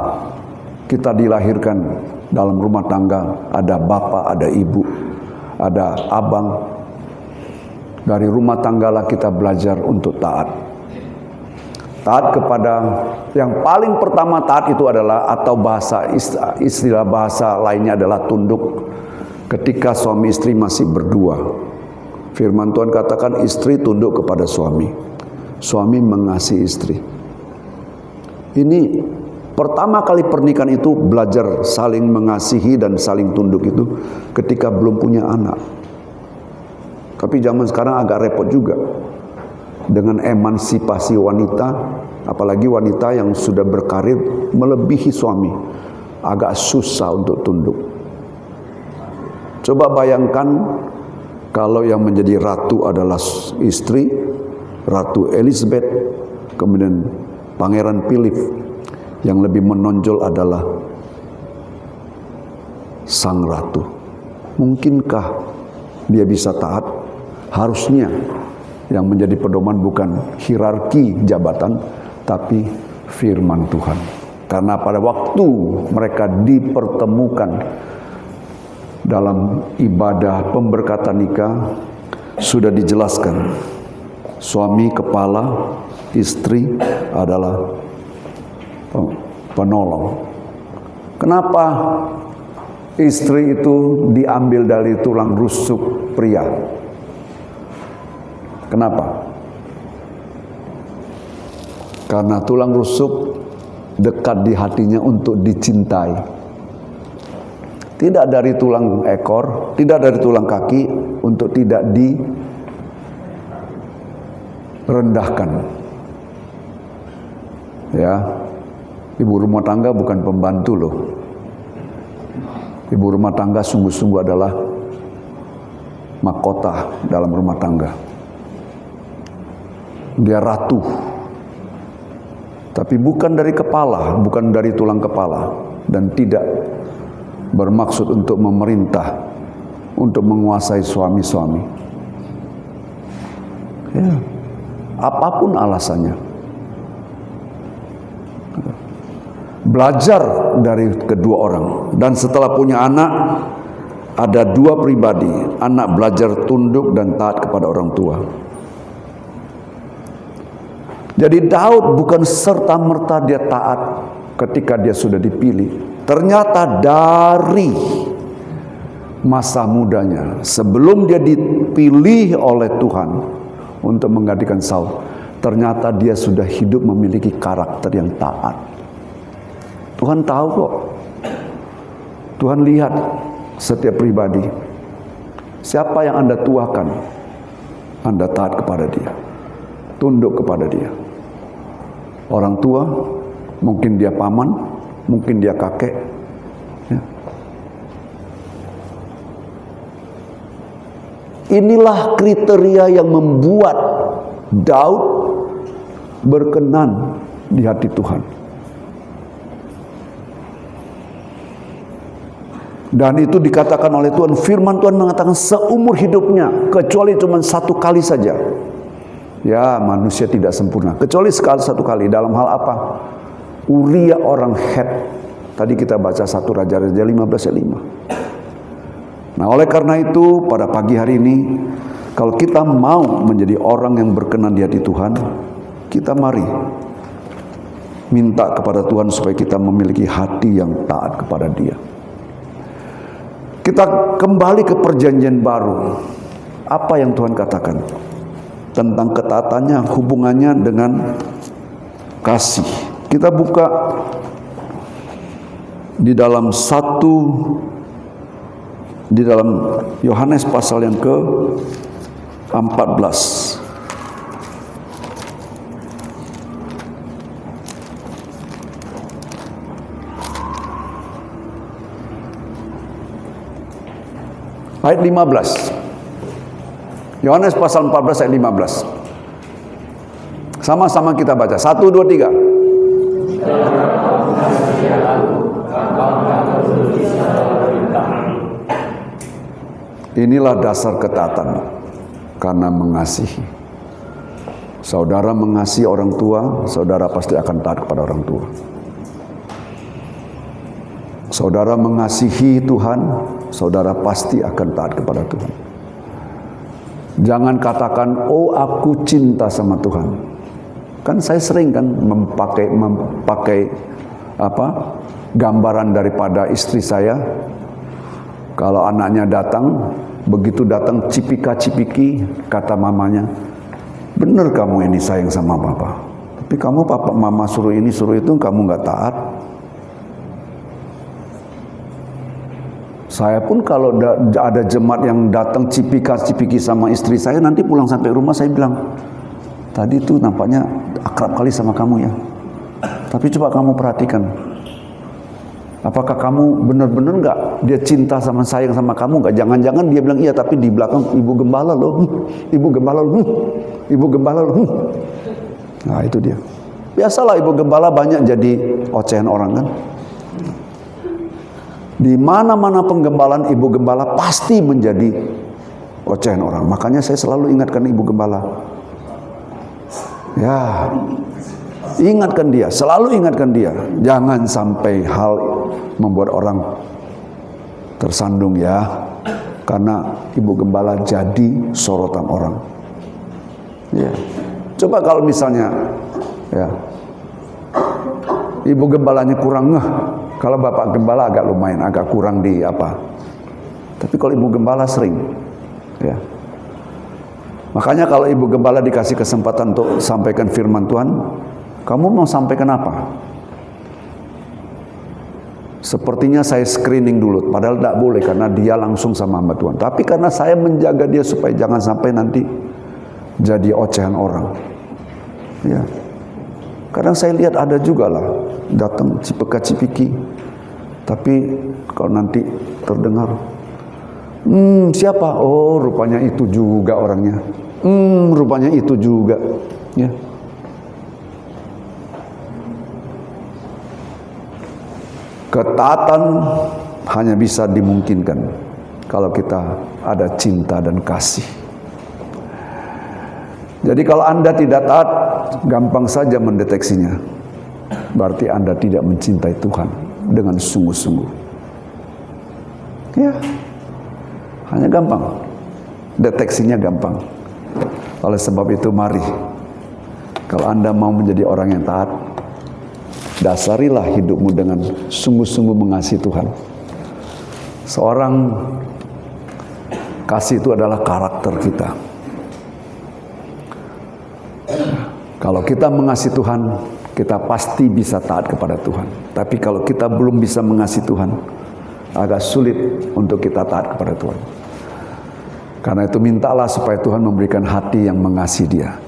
kita dilahirkan dalam rumah tangga, ada bapak, ada ibu, ada abang? Dari rumah tanggalah kita belajar untuk taat. Taat kepada yang paling pertama, taat itu adalah, atau istilah bahasa lainnya adalah tunduk. Ketika suami istri masih berdua, firman Tuhan katakan istri tunduk kepada suami, suami mengasihi istri. Ini pertama kali pernikahan itu belajar saling mengasihi dan saling tunduk itu ketika belum punya anak. Tapi zaman sekarang agak repot juga dengan emansipasi wanita, apalagi wanita yang sudah berkarir melebihi suami, agak susah untuk tunduk. Coba bayangkan kalau yang menjadi ratu adalah istri, Ratu Elizabeth, kemudian Pangeran Philip, yang lebih menonjol adalah sang ratu. Mungkinkah dia bisa taat? Harusnya yang menjadi pedoman bukan hierarki jabatan, tapi firman Tuhan. Karena pada waktu mereka dipertemukan dalam ibadah pemberkatan nikah, sudah dijelaskan suami kepala, istri adalah penolong. Kenapa istri itu diambil dari tulang rusuk pria? Kenapa? Karena tulang rusuk dekat di hatinya untuk dicintai. Tidak dari tulang ekor, tidak dari tulang kaki, untuk tidak direndahkan. Ya, ibu rumah tangga bukan pembantu loh. Ibu rumah tangga sungguh-sungguh adalah mahkota dalam rumah tangga. Dia ratu, tapi bukan dari kepala, bukan dari tulang kepala, dan tidak bermaksud untuk memerintah, untuk menguasai suami-suami. Ya, apapun alasannya. Belajar dari kedua orang. Dan setelah punya anak, ada dua pribadi. Anak belajar tunduk dan taat kepada orang tua. Jadi Daud bukan serta-merta dia taat ketika dia sudah dipilih. Ternyata dari masa mudanya, sebelum dia dipilih oleh Tuhan untuk menggantikan Saul, ternyata dia sudah hidup memiliki karakter yang taat. Tuhan tahu kok. Tuhan lihat setiap pribadi. Siapa yang Anda tuakan, Anda taat kepada dia, tunduk kepada dia. Orang tua, mungkin dia paman, mungkin dia kakek. Ya. Inilah kriteria yang membuat Daud berkenan di hati Tuhan. Dan itu dikatakan oleh Tuhan, firman Tuhan mengatakan seumur hidupnya, kecuali cuma satu kali saja. Ya, manusia tidak sempurna, kecuali satu kali. Dalam hal apa? Uria orang Het. Tadi kita baca 1 Raja-Raja 15 ayat 5. Nah, oleh karena itu pada pagi hari ini, kalau kita mau menjadi orang yang berkenan di hati Tuhan, kita mari minta kepada Tuhan supaya kita memiliki hati yang taat kepada Dia. Kita kembali ke perjanjian baru. Apa yang Tuhan katakan tentang ketaatannya, hubungannya dengan kasih. Kita buka di dalam Yohanes pasal yang ke-14. Ayat 15. Yohanes pasal 14 ayat 15. Sama-sama kita baca. 1, 2, 3. Inilah dasar ketaatan, karena mengasihi. Saudara mengasihi orang tua, saudara pasti akan taat kepada orang tua. Saudara mengasihi Tuhan, saudara pasti akan taat kepada Tuhan. Jangan katakan, oh aku cinta sama Tuhan. Kan saya sering kan memakai gambaran daripada istri saya. Kalau anaknya datang, begitu datang cipika-cipiki, kata mamanya, bener kamu ini sayang sama papa. Tapi kamu papa mama suruh ini suruh itu, kamu nggak taat. Saya pun kalau ada jemaat yang datang cipika-cipiki sama istri saya, nanti pulang sampai rumah saya bilang, tadi tuh nampaknya akrab kali sama kamu ya. Tapi coba kamu perhatikan, apakah kamu benar-benar nggak dia cinta sama sayang sama kamu nggak? Jangan-jangan dia bilang iya, tapi di belakang ibu gembala loh, ibu gembala loh, ibu gembala loh. Nah itu dia. Biasalah ibu gembala banyak jadi ocehan orang kan. Di mana-mana penggembalaan ibu gembala pasti menjadi ocehan orang. Makanya saya selalu ingatkan ibu gembala. Ya, ingatkan dia, selalu ingatkan dia. Jangan sampai hal membuat orang tersandung ya. Karena ibu gembala jadi sorotan orang. Ya. Coba kalau misalnya ya, ibu gembalanya kurang ngeh. Kalau bapak gembala agak lumayan, agak kurang di apa. Tapi kalau ibu gembala sering, ya. Makanya kalau ibu gembala dikasih kesempatan untuk sampaikan firman Tuhan, kamu mau sampaikan apa? Sepertinya saya screening dulu, padahal tidak boleh karena dia langsung sama hamba Tuhan. Tapi karena saya menjaga dia supaya jangan sampai nanti jadi ocehan orang. Ya. Kadang saya lihat ada juga lah datang cipika-cipiki, tapi kalau nanti terdengar, siapa? Oh, rupanya itu juga orangnya. Rupanya itu juga. Ya. Ketaatan hanya bisa dimungkinkan kalau kita ada cinta dan kasih. Jadi kalau Anda tidak taat, gampang saja mendeteksinya. Berarti Anda tidak mencintai Tuhan dengan sungguh-sungguh. Ya, hanya gampang. Deteksinya gampang. Oleh sebab itu mari, kalau Anda mau menjadi orang yang taat, dasarilah hidupmu dengan sungguh-sungguh mengasihi Tuhan. Seorang kasih itu adalah karakter kita. Kalau kita mengasihi Tuhan, kita pasti bisa taat kepada Tuhan. Tapi kalau kita belum bisa mengasihi Tuhan, agak sulit untuk kita taat kepada Tuhan. Karena itu mintalah supaya Tuhan memberikan hati yang mengasihi Dia.